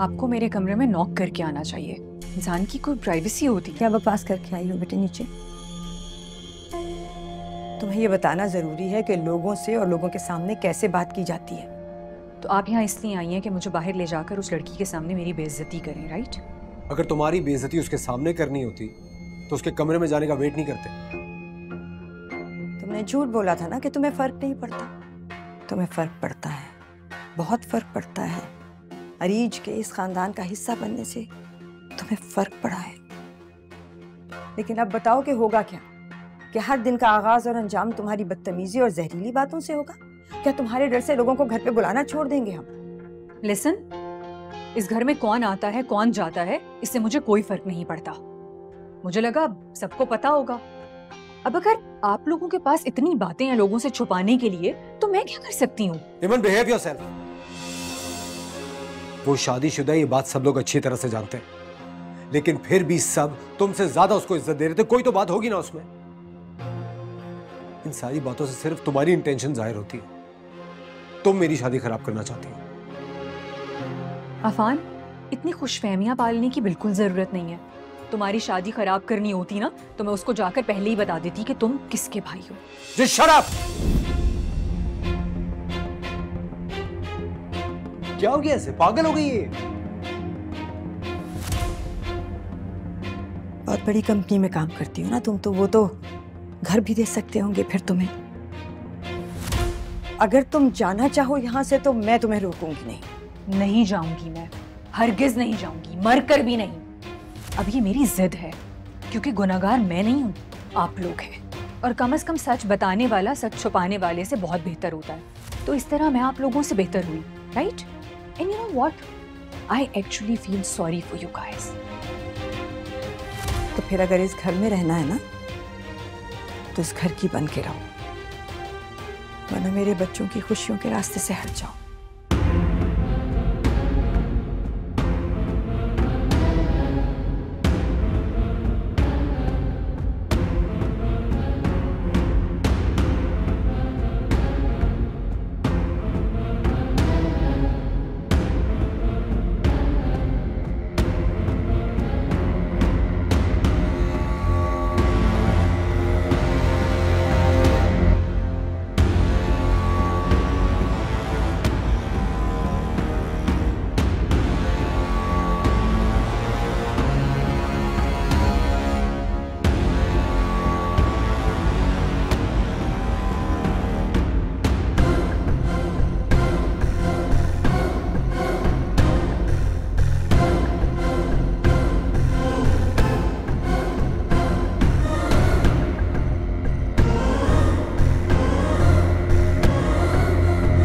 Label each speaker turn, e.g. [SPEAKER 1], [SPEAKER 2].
[SPEAKER 1] आपको मेरे कमरे में नॉक करके आना चाहिए। इंसान की कोई प्राइवेसी होती है।
[SPEAKER 2] क्या बकवास करके आई हो बेटे नीचे? तुम्हें ये बताना जरूरी है कि लोगों से और लोगों के सामने कैसे बात की जाती है।
[SPEAKER 1] तो आप यहाँ इसलिए आई हैं कि मुझे बाहर ले जाकर उस लड़की के सामने मेरी बेइज्जती करें, राइट?
[SPEAKER 3] अगर तुम्हारी बेइज्जती उसके सामने करनी होती तो उसके कमरे में जाने का वेट नहीं करते।
[SPEAKER 2] तुमने झूठ बोला था ना कि तुम्हें फर्क नहीं पड़ता। तुम्हें फर्क पड़ता है, बहुत फर्क पड़ता है। अरीज के इस खानदान का हिस्सा बनने से तुम्हें फर्क पड़ा है। लेकिन अब बताओ कि होगा क्या? कि हर दिन का आगाज और अंजाम तुम्हारी बदतमीजी और जहरीली बातों से होगा? क्या तुम्हारे डर से लोगों को घर पे बुलाना छोड़ देंगे हम?
[SPEAKER 1] लिसन, इस घर में कौन आता है कौन जाता है इससे मुझे कोई फर्क नहीं पड़ता। मुझे लगा सबको पता होगा। अब अगर आप लोगों के पास इतनी बातें हैं लोगों से छुपाने के लिए, तो मैं क्या कर सकती हूँ?
[SPEAKER 3] इमन, बिहेव योरसेल्फ। वो शादीशुदा, ये बात सब लोग अच्छी तरह से जानते हैं, लेकिन फिर भी सब तुमसे ज्यादा उसको इज्जत दे रहे थे। कोई तो बात होगी ना उसमें। इन सारी बातों से सिर्फ तुम्हारी इंटेंशन जाहिर होती है। तुम मेरी शादी खराब करना चाहती हो।
[SPEAKER 1] अफान, इतनी खुशफहमियां पालने की बिल्कुल जरूरत नहीं है। तुम्हारी शादी खराब करनी होती ना तो मैं उसको जाकर पहले ही बता देती कि तुम किसके भाई हो।
[SPEAKER 3] Just shut up! क्या हो गया? ऐसे पागल हो गई है?
[SPEAKER 2] बहुत बड़ी कंपनी में काम करती हो ना तुम, तो वो तो घर भी दे सकते होंगे फिर तुम्हें। अगर तुम जाना चाहो यहाँ से तो मैं तुम्हें रोकूंगी नहीं।
[SPEAKER 1] नहीं जाऊंगी मैं, हरगिज नहीं जाऊंगी, मरकर भी नहीं। अब ये मेरी जिद है, क्योंकि गुनहगार मैं नहीं हूँ, आप लोग हैं। और कम से कम सच बताने वाला सच छुपाने वाले से बहुत बेहतर होता है। तो इस तरह मैं आप लोगों से बेहतर हुई, right? And you know what, I actually feel sorry for you guys.
[SPEAKER 2] तो फिर अगर इस घर में रहना है ना तो इस घर की बन के रहो, वरना मेरे बच्चों की खुशियों के रास्ते से हट जाओ।